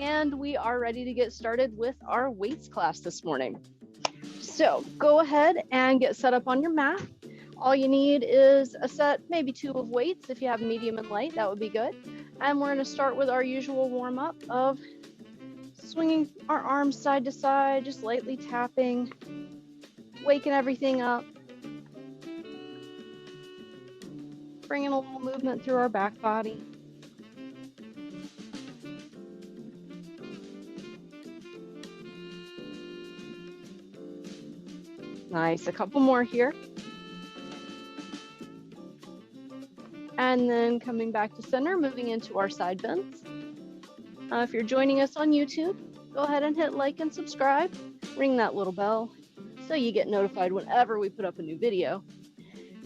and we are ready to get started with our weights class this morning. So go ahead and get set up on your mat. All you need is a set, maybe 2 of weights. If you have medium and light, that would be good. And we're going to start with our usual warm-up of swinging our arms side to side, just lightly tapping, waking everything up, bringing a little movement through our back body. Nice, a couple more here. And then coming back to center, moving into our side bends. If you're joining us on YouTube, go ahead and hit like and subscribe. Ring that little bell so you get notified whenever we put up a new video.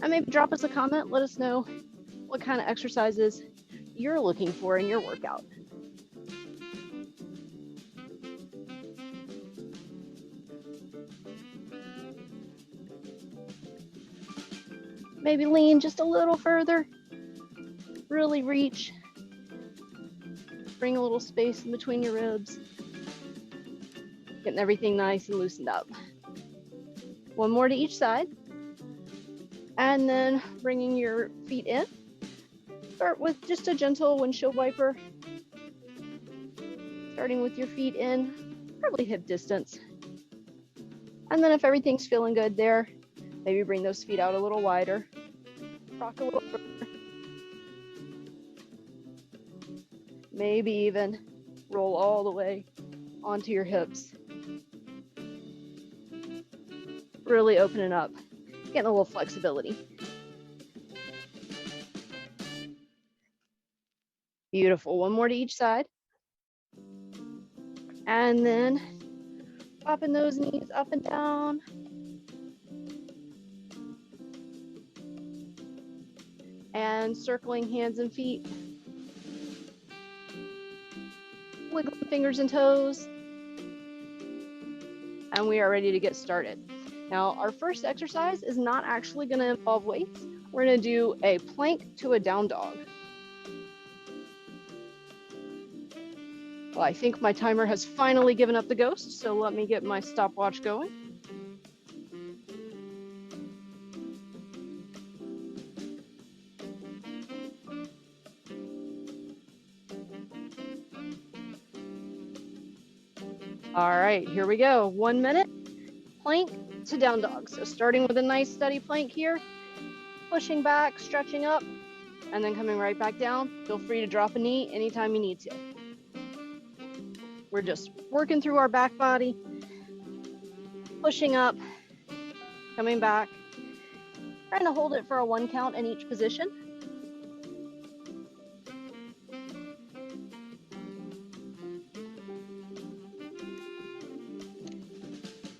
And maybe drop us a comment, let us know what kind of exercises you're looking for in your workout. Maybe lean just a little further. Really reach. Bring a little space in between your ribs. Getting everything nice and loosened up. One more to each side. And then bringing your feet in. Start with just a gentle windshield wiper. Starting with your feet in, probably hip distance. And then if everything's feeling good there, maybe bring those feet out a little wider. Rock a little further. Maybe even roll all the way onto your hips. Really opening up, getting a little flexibility. Beautiful. One more to each side. And then popping those knees up and down. And circling hands and feet. Wiggling fingers and toes. And we are ready to get started. Now, our first exercise is not actually going to involve weights. We're going to do a plank to a down dog. Well, I think my timer has finally given up the ghost, so let me get my stopwatch going. All right, here we go. 1 minute, plank to down dog. So starting with a nice steady plank here, pushing back, stretching up, and then coming right back down. Feel free to drop a knee anytime you need to. We're just working through our back body, pushing up, coming back, trying to hold it for a 1 count in each position.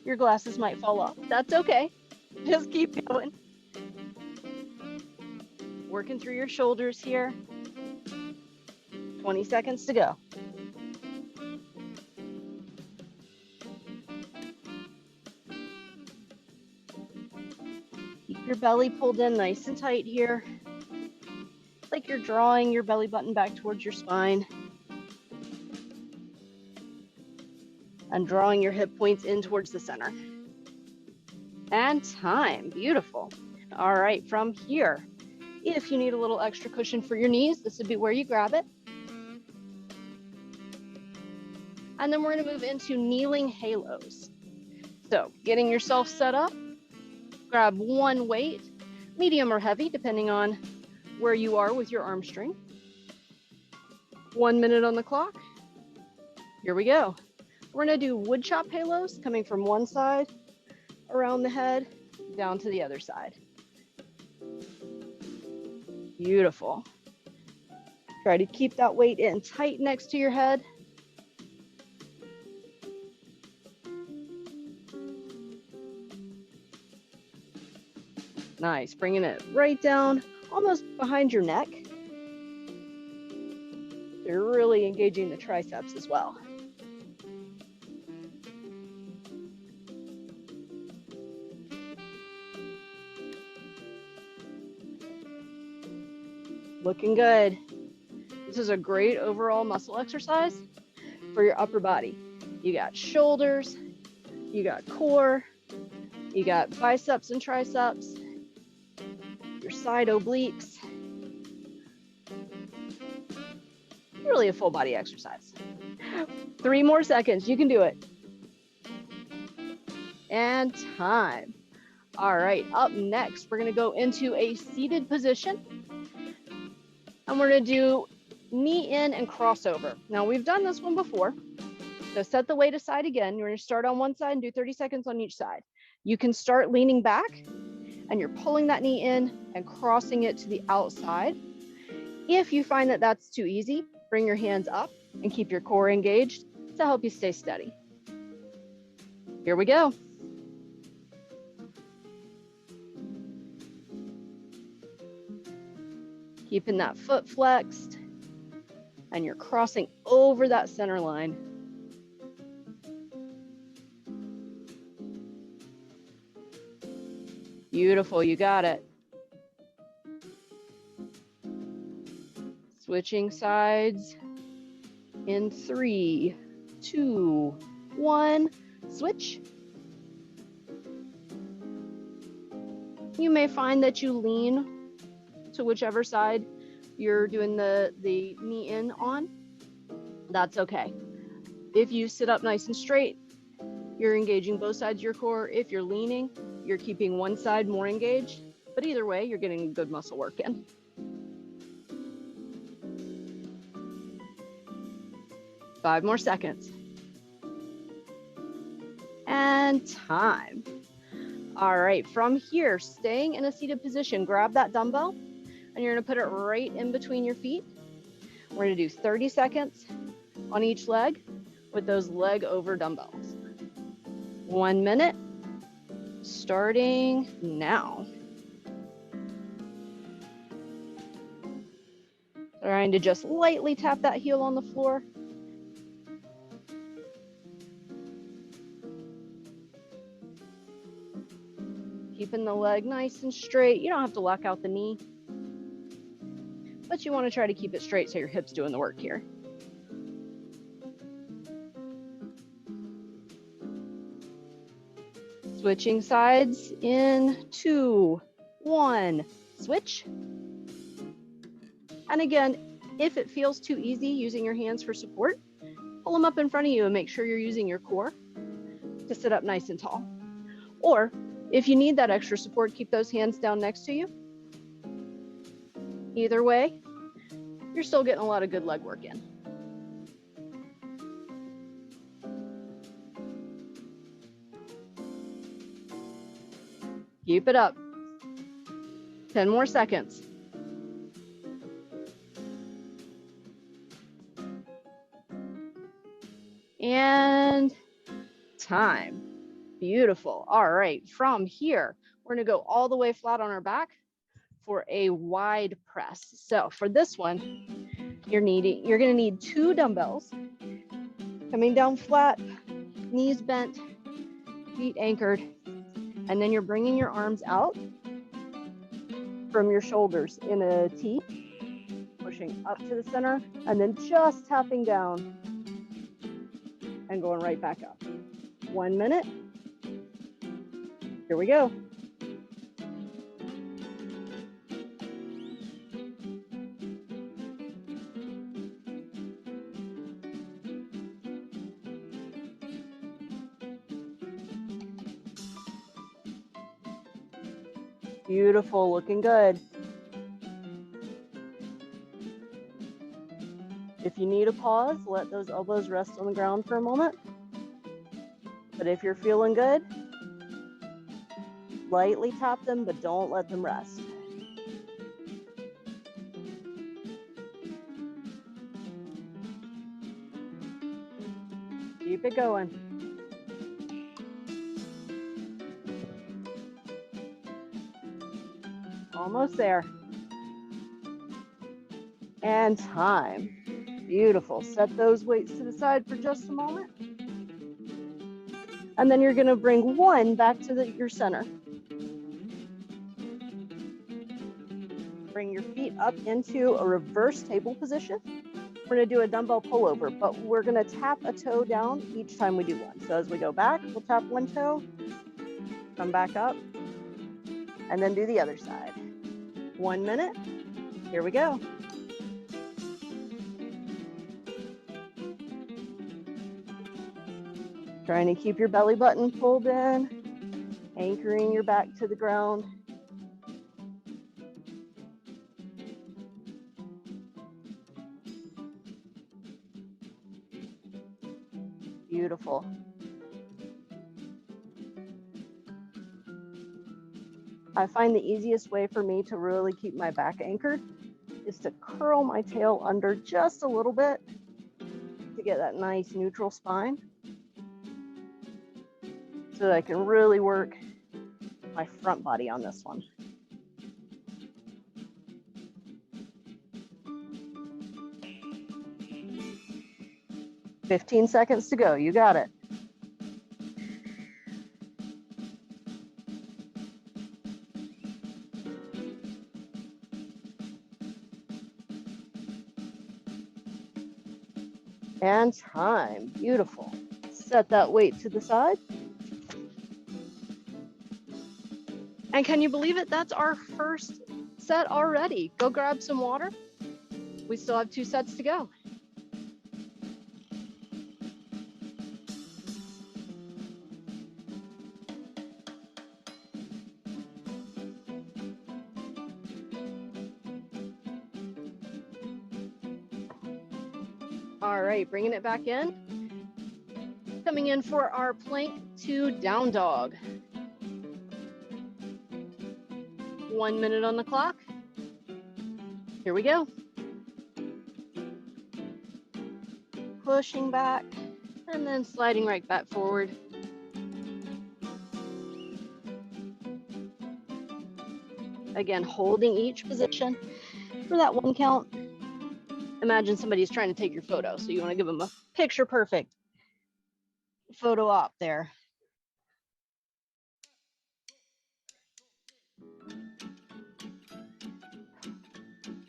Your glasses might fall off. That's okay. Just keep going. Working through your shoulders here. 20 seconds to go. Keep your belly pulled in nice and tight here. It's like you're drawing your belly button back towards your spine. And drawing your hip points in towards the center. And time. Beautiful. All right, from here, if you need a little extra cushion for your knees, this would be where you grab it. And then we're going to move into kneeling halos. So getting yourself set up, grab 1 weight, medium or heavy, depending on where you are with your arm strength. 1 minute on the clock. Here we go. We're going to do wood chop halos, coming from one side, around the head, down to the other side. Beautiful. Try to keep that weight in tight next to your head. Nice, bringing it right down, almost behind your neck. You're really engaging the triceps as well. Looking good. This is a great overall muscle exercise for your upper body. You got shoulders, you got core, you got biceps and triceps, your side obliques. Really a full body exercise. 3 more seconds, you can do it. And time. All right, up next, we're gonna go into a seated position. And we're gonna do knee in and crossover. Now we've done this one before. So set the weight aside again. You're gonna start on one side and do 30 seconds on each side. You can start leaning back and you're pulling that knee in and crossing it to the outside. If you find that that's too easy, bring your hands up and keep your core engaged to help you stay steady. Here we go. Keeping that foot flexed and you're crossing over that center line. Beautiful, you got it. Switching sides in 3, 2, 1, switch. You may find that you lean to whichever side you're doing the knee in on. That's okay. If you sit up nice and straight, you're engaging both sides of your core. If you're leaning, you're keeping one side more engaged. But either way, you're getting good muscle work in. Five more seconds. And time. All right, from here, staying in a seated position, grab that dumbbell and you're gonna put it right in between your feet. We're gonna do 30 seconds on each leg with those leg over dumbbells. 1 minute, starting now. Trying to just lightly tap that heel on the floor. Keeping the leg nice and straight. You don't have to lock out the knee, but you want to try to keep it straight so your hip's doing the work here. Switching sides in 2, 1, switch. And again, if it feels too easy using your hands for support, pull them up in front of you and make sure you're using your core to sit up nice and tall. Or if you need that extra support, keep those hands down next to you. Either way, you're still getting a lot of good leg work in. Keep it up. 10 more seconds. And time. Beautiful. All right, from here, we're gonna go all the way flat on our back for a wide press. So for this one, you're gonna need 2 dumbbells, coming down flat, knees bent, feet anchored, and then you're bringing your arms out from your shoulders in a T, pushing up to the center, and then just tapping down and going right back up. 1 minute. Here we go. Beautiful, looking good. If you need a pause, let those elbows rest on the ground for a moment. But if you're feeling good, lightly tap them, but don't let them rest. Keep it going. Almost there. And time. Beautiful. Set those weights to the side for just a moment. And then you're going to bring one back to your center. Bring your feet up into a reverse table position. We're gonna do a dumbbell pullover, but we're gonna tap a toe down each time we do one. So as we go back, we'll tap one toe, come back up, and then do the other side. 1 minute, here we go. Trying to keep your belly button pulled in, anchoring your back to the ground. Beautiful. I find the easiest way for me to really keep my back anchored is to curl my tail under just a little bit to get that nice neutral spine so that I can really work my front body on this one. "15 seconds to go, you got it. And time, beautiful. Set that weight to the side. And can you believe it? That's our first set already. Go grab some water. We still have 2 sets to go. All right, bringing it back in. Coming in for our plank to down dog. 1 minute on the clock. Here we go. Pushing back and then sliding right back forward. Again, holding each position for that 1 count. Imagine somebody's trying to take your photo, so you want to give them a picture perfect photo op there.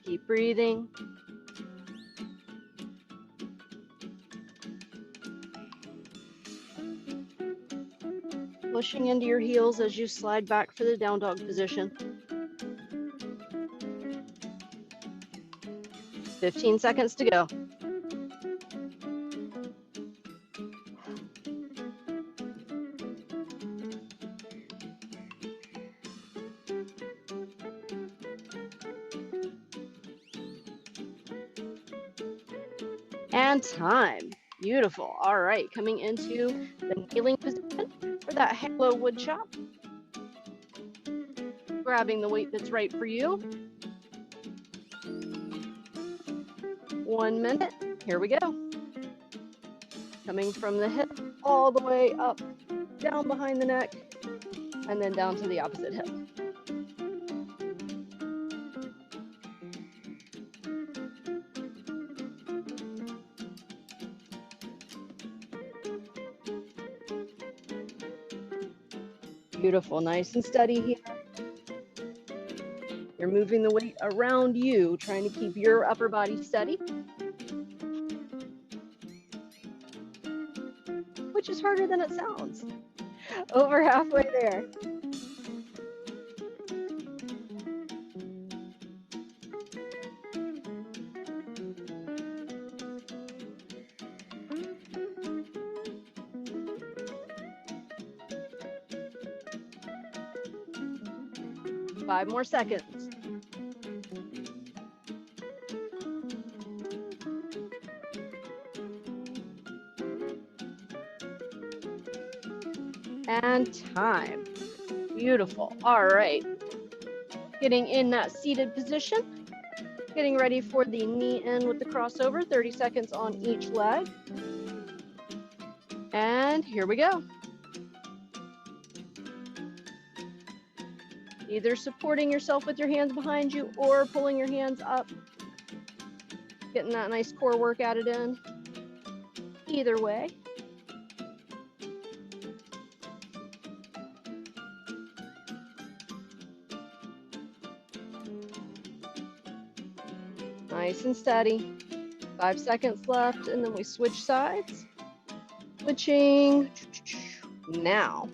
Keep breathing. Pushing into your heels as you slide back for the down dog position. 15 seconds to go. And time. Beautiful. All right, coming into the kneeling position for that halo wood chop. Grabbing the weight that's right for you. 1 minute. Here we go. Coming from the hip all the way up, down behind the neck, and then down to the opposite hip. Beautiful, nice and steady here. You're moving the weight around you, trying to keep your upper body steady, which is harder than it sounds. Over halfway there. Five more seconds. And time. Beautiful. All right. Getting in that seated position. Getting ready for the knee in with the crossover. 30 seconds on each leg. And here we go. Either supporting yourself with your hands behind you or pulling your hands up. Getting that nice core work added in. Either way. Nice and steady. 5 seconds left, and then we switch sides. Switching now.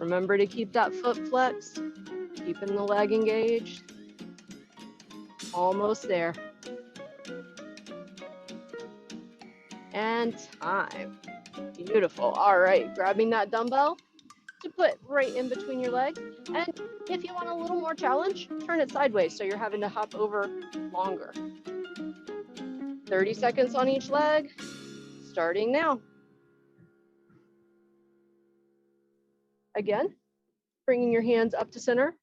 Remember to keep that foot flexed, keeping the leg engaged. Almost there. And time. Beautiful. All right, grabbing that dumbbell to put right in between your legs. And if you want a little more challenge, turn it sideways so you're having to hop over longer. 30 seconds on each leg, starting now. Again, bringing your hands up to center.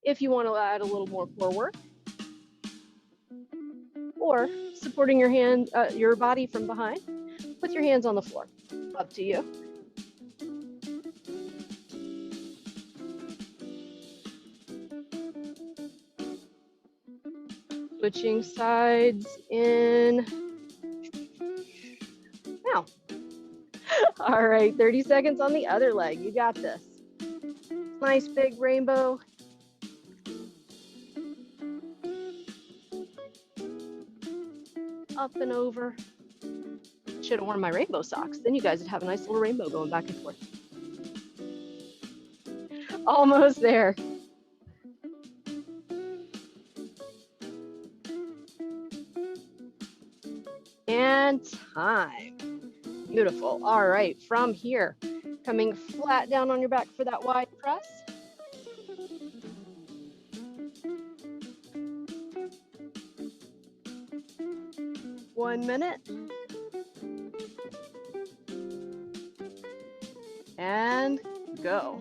If you want to add a little more core work, or supporting your body from behind with your hands on the floor. Up to you. Switching sides in now. All right, 30 seconds on the other leg. You got this. Nice big rainbow. Up and over. Should have worn my rainbow socks. Then you guys would have a nice little rainbow going back and forth. Almost there. And time. Beautiful. All right, from here, coming flat down on your back for that wide press. One minute. And go.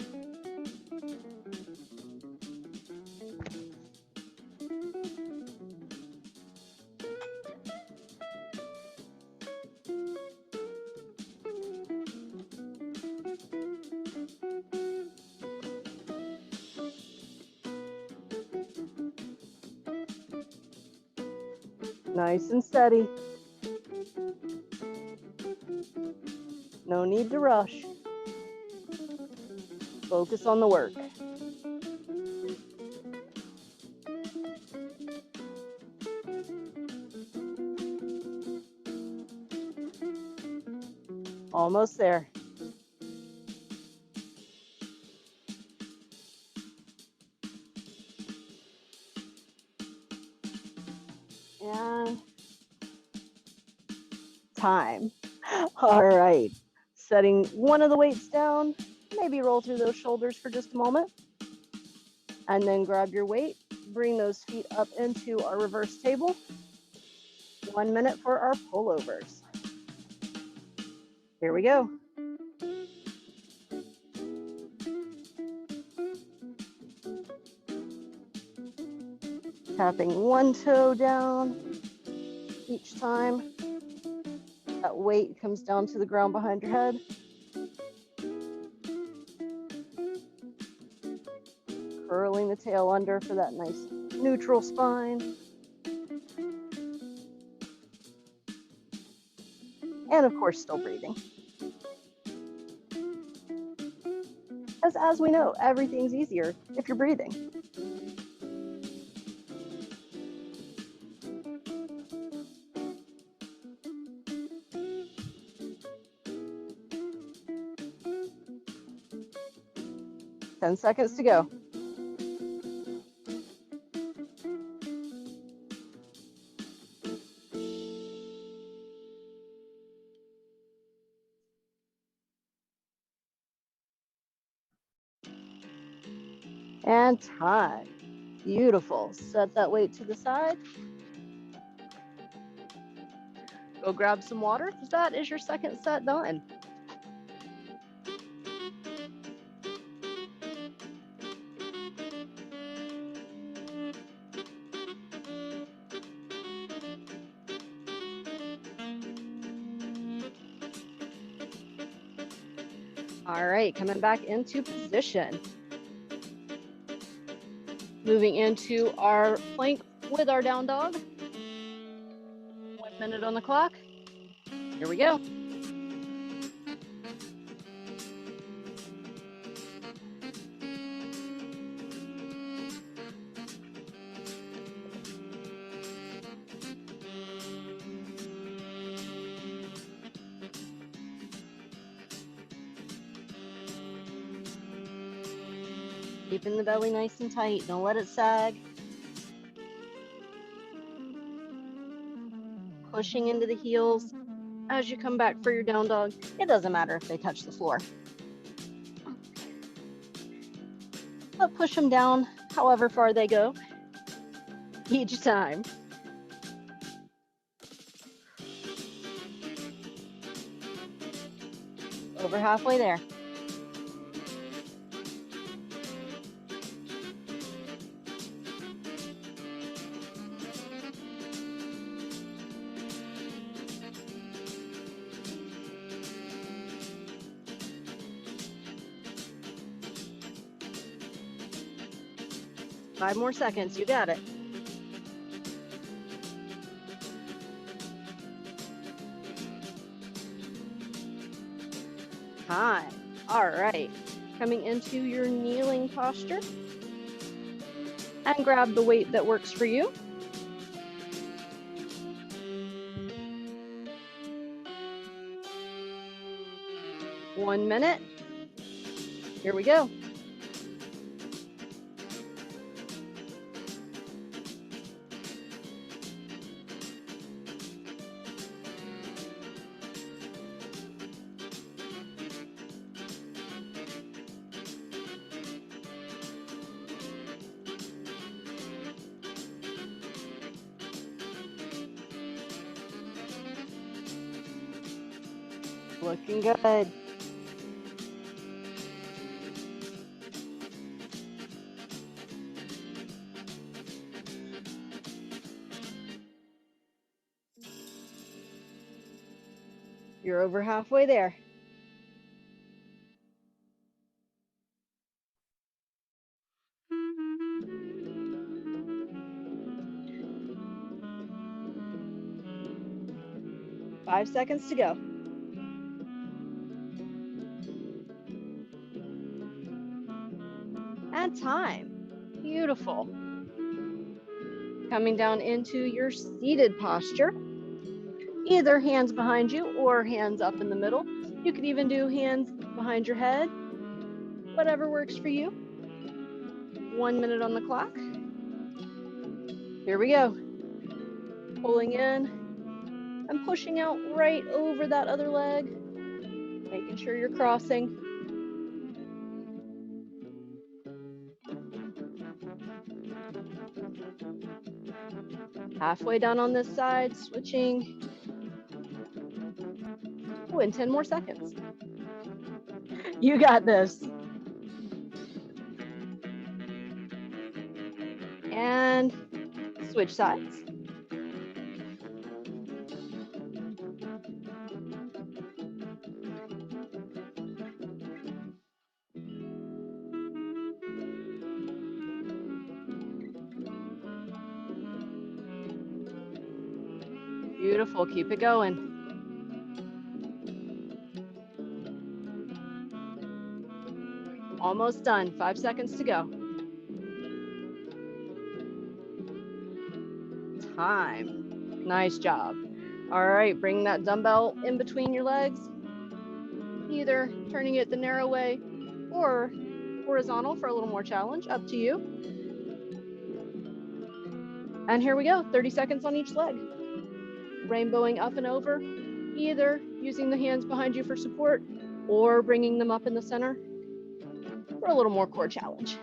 Nice and steady. No need to rush. Focus on the work. Almost there. And time. All right. Setting one of the weights down, maybe roll through those shoulders for just a moment. And then grab your weight, bring those feet up into our reverse table. 1 minute for our pullovers. Here we go. Tapping one toe down each time. That weight comes down to the ground behind your head. Curling the tail under for that nice neutral spine. And of course, still breathing. As we know, everything's easier if you're breathing. Ten seconds to go. And time. Beautiful. Set that weight to the side. Go grab some water. That is your second set done. All right, coming back into position. Moving into our plank with our down dog. 1 minute on the clock. Here we go. Keeping the belly nice and tight. Don't let it sag. Pushing into the heels as you come back for your down dog. It doesn't matter if they touch the floor. But push them down however far they go each time. Over halfway there. Five more seconds, you got it. Time. All right, coming into your kneeling posture and grab the weight that works for you. One minute. Here we go. Looking good. You're over halfway there. Five seconds to go. And time. Beautiful. Coming down into your seated posture. Either hands behind you or hands up in the middle. You could even do hands behind your head. Whatever works for you. 1 minute on the clock. Here we go. Pulling in and pushing out right over that other leg. Making sure you're crossing. Halfway down on this side, switching. Oh, and 10 more seconds. You got this. And switch sides. Beautiful, keep it going. Almost done, 5 seconds to go. Time, nice job. All right, bring that dumbbell in between your legs, either turning it the narrow way or horizontal for a little more challenge, up to you. And here we go, 30 seconds on each leg. Rainbowing up and over, either using the hands behind you for support or bringing them up in the center for a little more core challenge.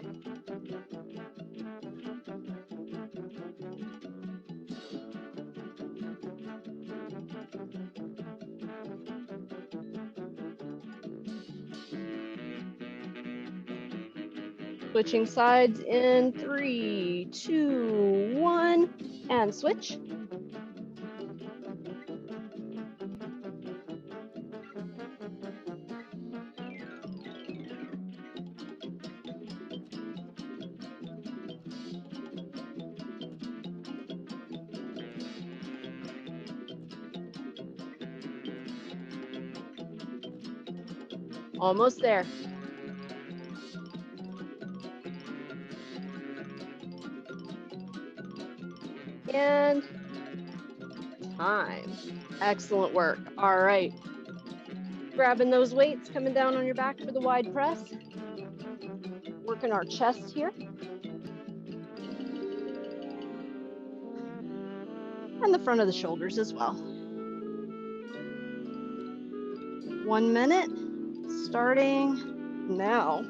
Switching sides in 3, 2, 1, and switch. Almost there. And time. Excellent work. All right. Grabbing those weights, coming down on your back for the wide press. Working our chest here. And the front of the shoulders as well. 1 minute, starting now.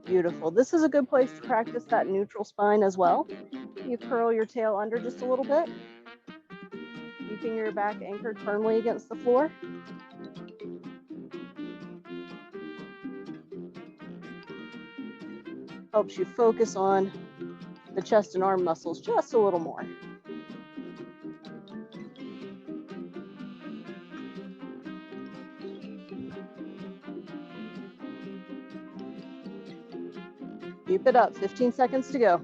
Beautiful. This is a good place to practice that neutral spine as well. You curl your tail under just a little bit, keeping your back anchored firmly against the floor. Helps you focus on the chest and arm muscles just a little more. Keep it up, 15 seconds to go.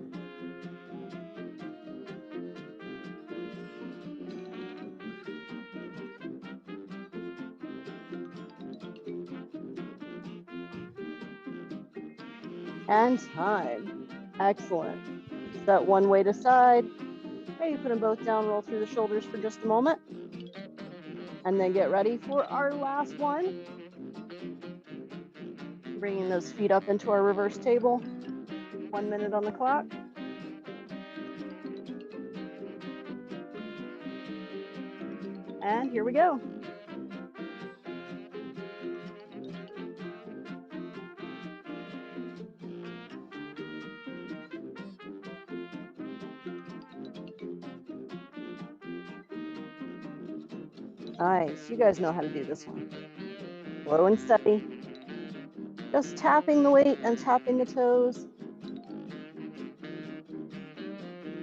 And time. Excellent. Set one weight aside. Maybe put them both down, roll through the shoulders for just a moment. And then get ready for our last one. Bringing those feet up into our reverse table. 1 minute on the clock. And here we go. Nice. You guys know how to do this one. Slow and steady. Just tapping the weight and tapping the toes.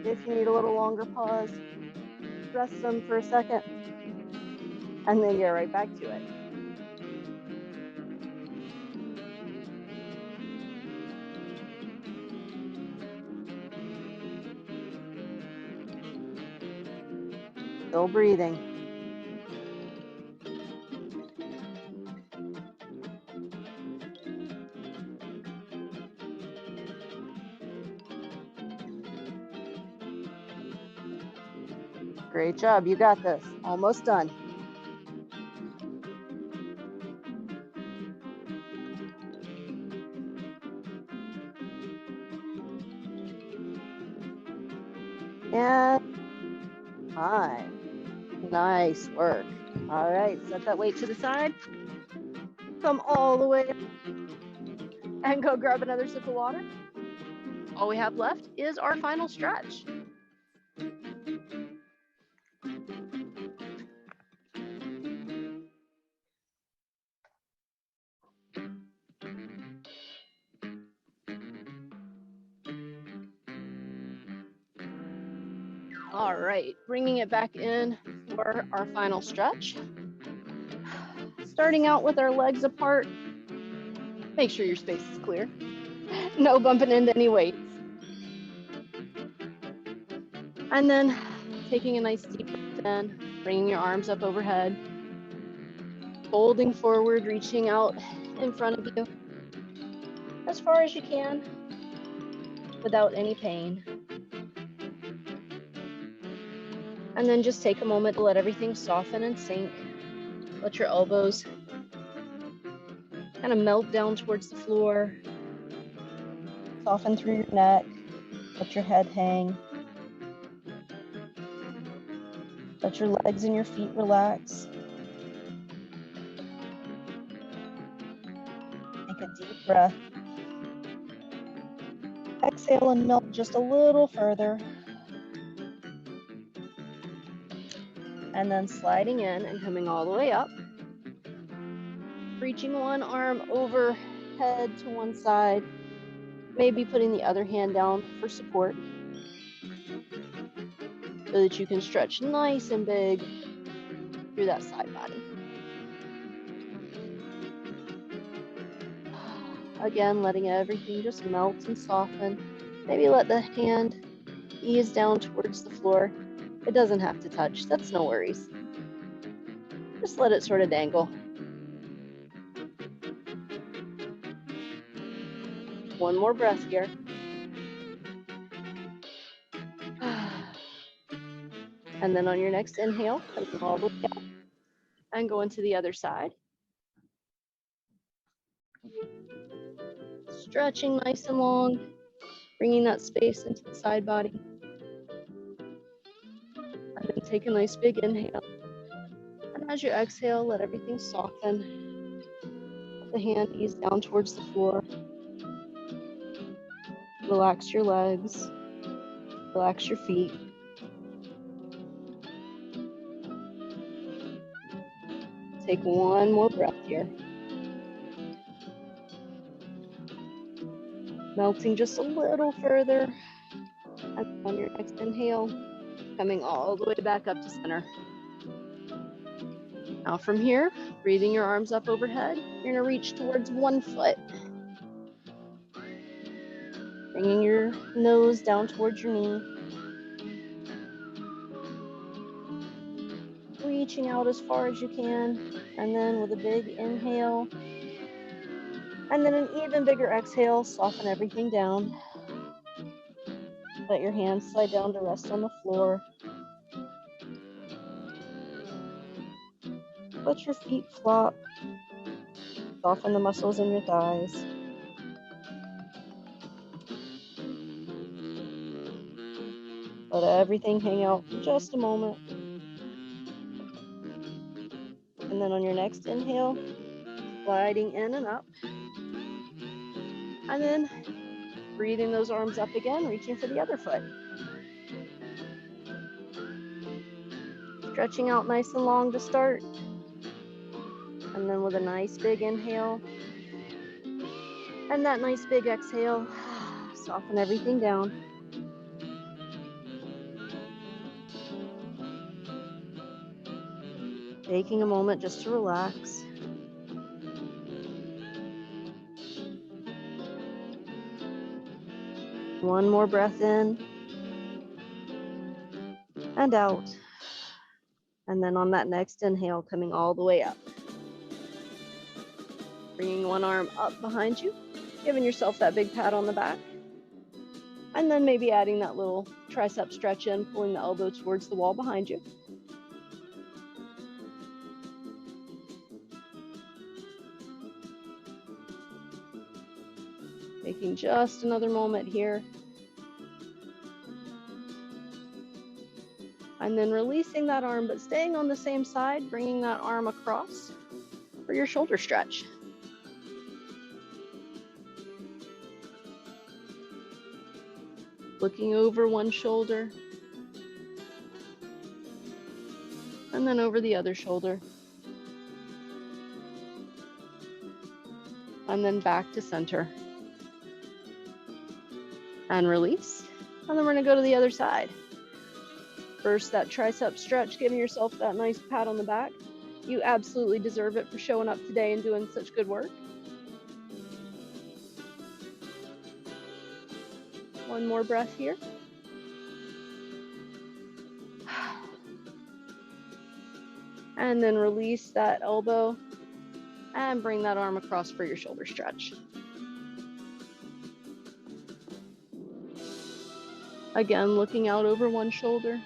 If you need a little longer pause, rest them for a second, and then get right back to it. Still breathing. Great job. You got this. Almost done. And time. Nice work. All right, set that weight to the side. Come all the way up and go grab another sip of water. All we have left is our final stretch. All right, bringing it back in for our final stretch. Starting out with our legs apart. Make sure your space is clear. No bumping into any weights. And then taking a nice deep breath in, bringing your arms up overhead, folding forward, reaching out in front of you as far as you can without any pain. And then just take a moment to let everything soften and sink. Let your elbows kind of melt down towards the floor. Soften through your neck. Let your head hang. Let your legs and your feet relax. Take a deep breath. Exhale and melt just a little further. And then sliding in and coming all the way up. Reaching one arm overhead to one side. Maybe putting the other hand down for support so that you can stretch nice and big through that side body. Again, letting everything just melt and soften. Maybe let the hand ease down towards the floor. It doesn't have to touch, that's no worries. Just let it sort of dangle. One more breath here. And then on your next inhale, come all the way up and go into the other side. Stretching nice and long, bringing that space into the side body. And then take a nice big inhale. And as you exhale, let everything soften. Let the hand ease down towards the floor. Relax your legs. Relax your feet. Take one more breath here. Melting just a little further. And on your next inhale, coming all the way back up to center. Now from here, breathing your arms up overhead, you're gonna reach towards one foot. Bringing your nose down towards your knee. Reaching out as far as you can. And then with a big inhale, and then an even bigger exhale, soften everything down. Let your hands slide down to rest on the floor. Let your feet flop. Soften the muscles in your thighs. Let everything hang out for just a moment. And then on your next inhale, gliding in and up. And then breathing those arms up again, reaching for the other foot. Stretching out nice and long to start. And then with a nice big inhale. And that nice big exhale, soften everything down. Taking a moment just to relax. One more breath in and out. And then on that next inhale, coming all the way up. Bringing one arm up behind you, giving yourself that big pat on the back. And then maybe adding that little tricep stretch in, pulling the elbow towards the wall behind you. Taking just another moment here. And then releasing that arm, but staying on the same side, bringing that arm across for your shoulder stretch. Looking over one shoulder. And then over the other shoulder. And then back to center. And release. And then we're gonna go to the other side. First, that tricep stretch, giving yourself that nice pat on the back. You absolutely deserve it for showing up today and doing such good work. One more breath here. And then release that elbow and bring that arm across for your shoulder stretch. Again, looking out over one shoulder.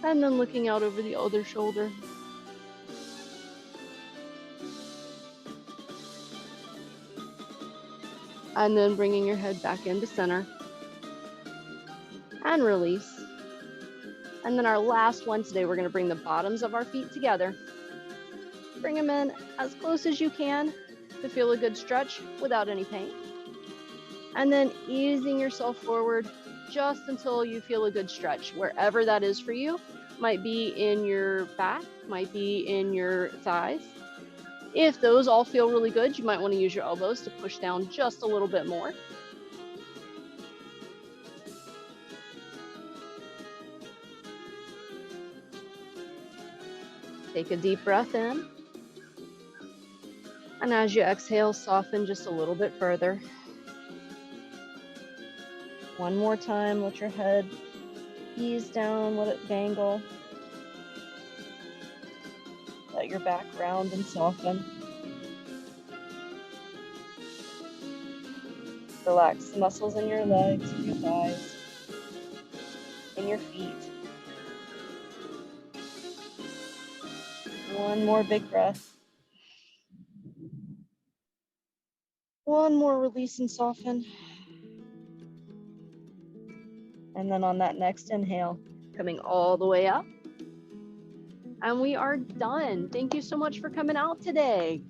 And then looking out over the other shoulder. And then bringing your head back into center. And release. And then our last one today, we're going to bring the bottoms of our feet together. Bring them in as close as you can to feel a good stretch without any pain. And then easing yourself forward just until you feel a good stretch, wherever that is for you. Might be in your back, might be in your thighs. If those all feel really good, you might want to use your elbows to push down just a little bit more. Take a deep breath in And as you exhale, soften just a little bit further. One more time, let your head ease down, let it dangle. Let your back round and soften. Relax the muscles in your legs, in your thighs, in your feet. One more big breath. One more release and soften. And then on that next inhale, coming all the way up. And we are done. Thank you so much for coming out today.